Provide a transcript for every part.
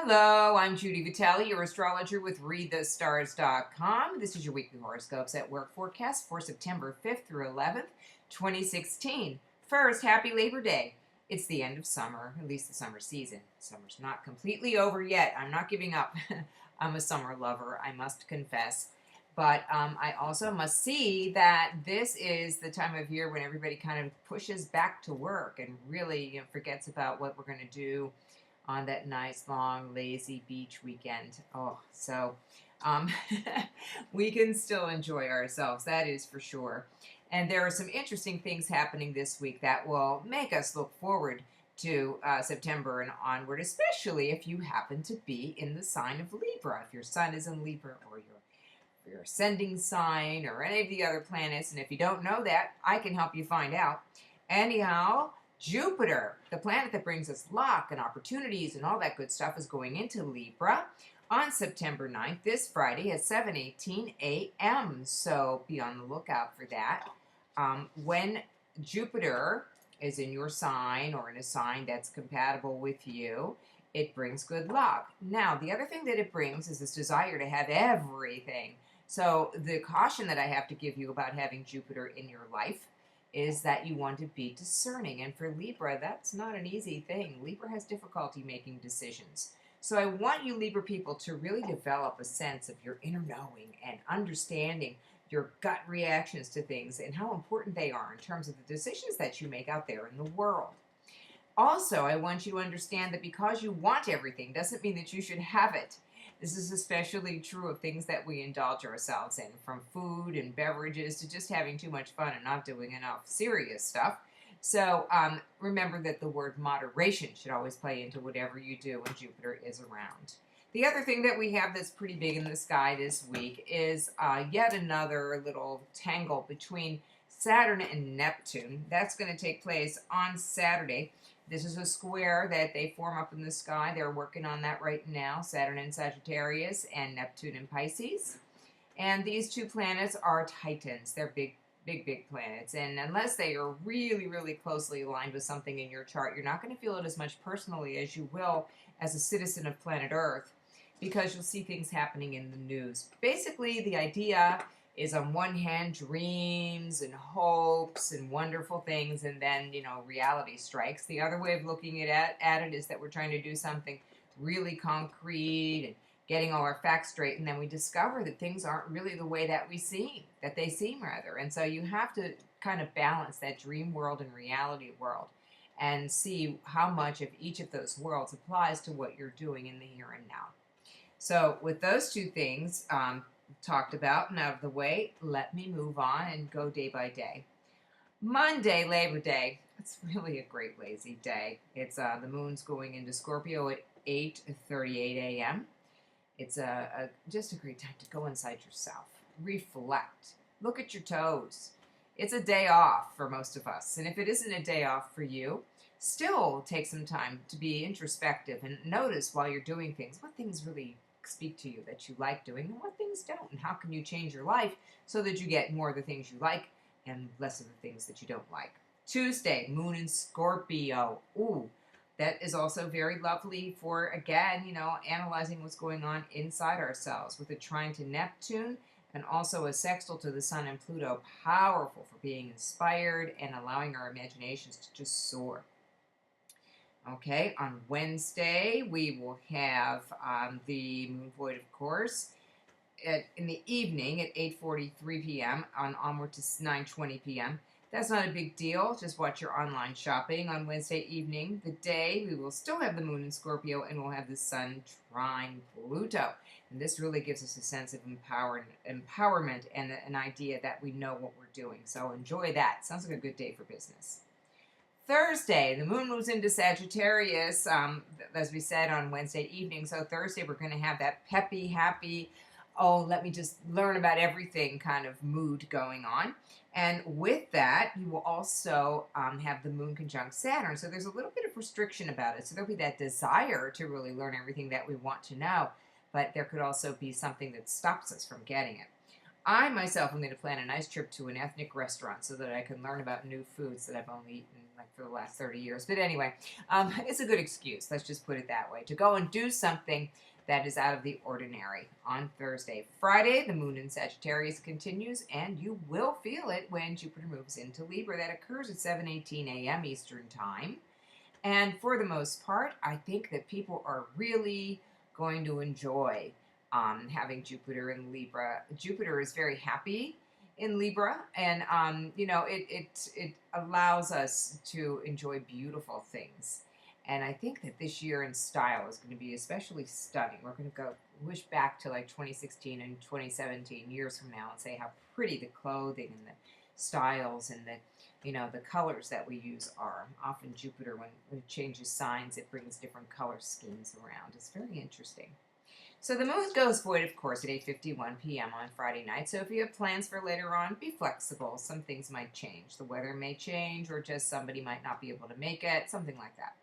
Hello, I'm Judi Vitale, your astrologer with ReadTheStars.com. This is your weekly horoscopes at work forecast for September 5th through 11th, 2016. First, happy Labor Day. It's the end of summer, at least the summer season. Summer's not completely over yet. I'm not giving up. I'm a summer lover, I must confess. But I also must see that this is the time of year when everybody kind of pushes back to work and really forgets about what we're going to do on that nice, long, lazy beach weekend. Oh, so um, we can still enjoy ourselves, that is for sure. And there are some interesting things happening this week that will make us look forward to September and onward, especially if you happen to be in the sign of Libra. If your sun is in Libra or your ascending sign or any of the other planets, and if you don't know that, I can help you find out. Anyhow, Jupiter, the planet that brings us luck and opportunities and all that good stuff, is going into Libra on September 9th, this Friday at 7:18 a.m. So be on the lookout for that. When Jupiter is in your sign or in a sign that's compatible with you, it brings good luck. Now, the other thing that it brings is this desire to have everything. So the caution that I have to give you about having Jupiter in your life is that you want to be discerning. And for Libra, that's not an easy thing. Libra has difficulty making decisions. So I want you Libra people to really develop a sense of your inner knowing and understanding your gut reactions to things and how important they are in terms of the decisions that you make out there in the world. Also, I want you to understand that because you want everything doesn't mean that you should have it. This is especially true of things that we indulge ourselves in, from food and beverages to just having too much fun and not doing enough serious stuff. So remember that the word moderation should always play into whatever you do when Jupiter is around. The other thing that we have that's pretty big in the sky this week is yet another little tangle between Saturn and Neptune. That's going to take place on Saturday. This is a square that they form up in the sky. They're working on that right now, Saturn in Sagittarius and Neptune in Pisces. And these two planets are Titans. They're big planets. And unless they are really, really closely aligned with something in your chart, you're not going to feel it as much personally as you will as a citizen of planet Earth, because you'll see things happening in the news. Basically, the idea is, on one hand, dreams and hopes and wonderful things, and then, reality strikes. The other way of looking at it is that we're trying to do something really concrete and getting all our facts straight, and then we discover that things aren't really the way that they seem rather. And so you have to kind of balance that dream world and reality world and see how much of each of those worlds applies to what you're doing in the here and now. So with those two things talked about and out of the way, let me move on and go day by day. Monday, Labor Day. It's really a great lazy day. It's the moon's going into Scorpio at 8:38 a.m. It's just a great time to go inside yourself, reflect, look at your toes. It's a day off for most of us, and if it isn't a day off for you, still take some time to be introspective and notice while you're doing things what things really speak to you that you like doing and what things don't, and how can you change your life so that you get more of the things you like and less of the things that you don't like. Tuesday, moon in Scorpio. Ooh, that is also very lovely for, again, analyzing what's going on inside ourselves with a trine to Neptune and also a sextile to the sun and Pluto. Powerful for being inspired and allowing our imaginations to just soar. Okay, on Wednesday, we will have the moon void, of course, in the evening at 8:43 p.m. on onward to 9:20 p.m. That's not a big deal. Just watch your online shopping on Wednesday evening. The day, we will still have the moon in Scorpio, and we'll have the sun trine Pluto. And this really gives us a sense of empowerment and an idea that we know what we're doing. So enjoy that. Sounds like a good day for business. Thursday, the moon moves into Sagittarius, as we said, on Wednesday evening. So Thursday, we're going to have that peppy, happy, oh, let me just learn about everything kind of mood going on. And with that, you will also have the moon conjunct Saturn. So there's a little bit of restriction about it. So there'll be that desire to really learn everything that we want to know. But there could also be something that stops us from getting it. I myself am going to plan a nice trip to an ethnic restaurant so that I can learn about new foods that I've only eaten like for the last 30 years. But anyway, it's a good excuse. Let's just put it that way. To go and do something that is out of the ordinary on Thursday. Friday, the moon in Sagittarius continues, and you will feel it when Jupiter moves into Libra. That occurs at 7:18 a.m. Eastern Time. And for the most part, I think that people are really going to enjoy having Jupiter in Libra. Jupiter is very happy in Libra, and it allows us to enjoy beautiful things. And I think that this year in style is going to be especially stunning. We're going to go wish back to like 2016 and 2017 years from now and say how pretty the clothing and the styles and the colors that we use are. Often Jupiter, when it changes signs, it brings different color schemes around. It's very interesting. So the moon goes void, of course, at 8:51 p.m. on Friday night. So if you have plans for later on, be flexible. Some things might change. The weather may change, or just somebody might not be able to make it, something like that.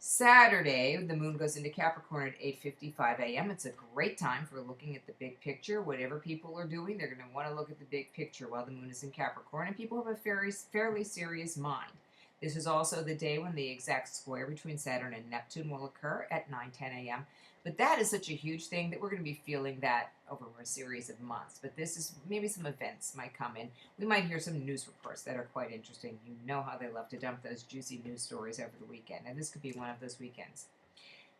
Saturday, the moon goes into Capricorn at 8:55 a.m. It's a great time for looking at the big picture. Whatever people are doing, they're going to want to look at the big picture while the moon is in Capricorn, and people have a fairly serious mind. This is also the day when the exact square between Saturn and Neptune will occur at 9:10 a.m. But that is such a huge thing that we're going to be feeling that over a series of months. But this is maybe some events might come in. We might hear some news reports that are quite interesting. You know how they love to dump those juicy news stories over the weekend. And this could be one of those weekends.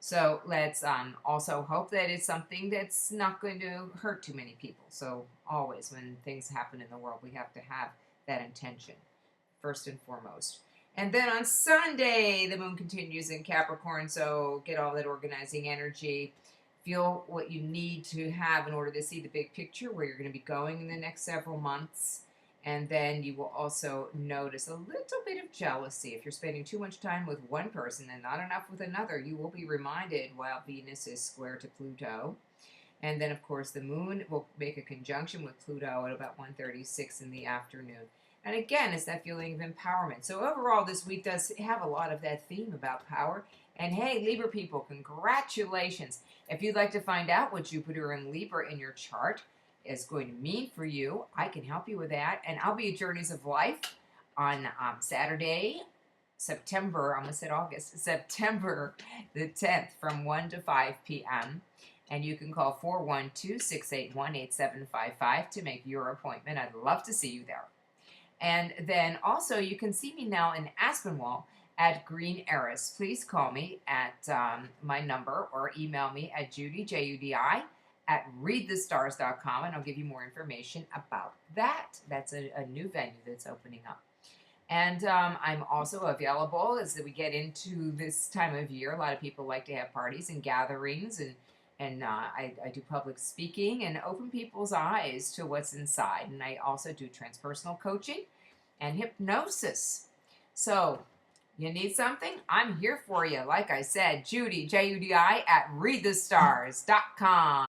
So let's also hope that it's something that's not going to hurt too many people. So always when things happen in the world, we have to have that intention first and foremost. And then on Sunday, the moon continues in Capricorn, so get all that organizing energy. Feel what you need to have in order to see the big picture, where you're going to be going in the next several months. And then you will also notice a little bit of jealousy. If you're spending too much time with one person and not enough with another, you will be reminded while Venus is square to Pluto. And then, of course, the moon will make a conjunction with Pluto at about 1:36 in the afternoon. And again, it's that feeling of empowerment. So overall, this week does have a lot of that theme about power. And hey, Libra people, congratulations. If you'd like to find out what Jupiter and Libra in your chart is going to mean for you, I can help you with that. And I'll be at Journeys of Life on Saturday, September the 10th from 1 to 5 p.m. And you can call 412-681-8755 to make your appointment. I'd love to see you there. And then also you can see me now in Aspinwall at Green Eris. Please call me at my number or email me at Judi, Judi, at readthestars.com, and I'll give you more information about that. That's a new venue that's opening up. And I'm also available as we get into this time of year. A lot of people like to have parties and gatherings, and I do public speaking and open people's eyes to what's inside. And I also do transpersonal coaching and hypnosis. So you need something? I'm here for you. Like I said, Judi, Judi, at readthestars.com.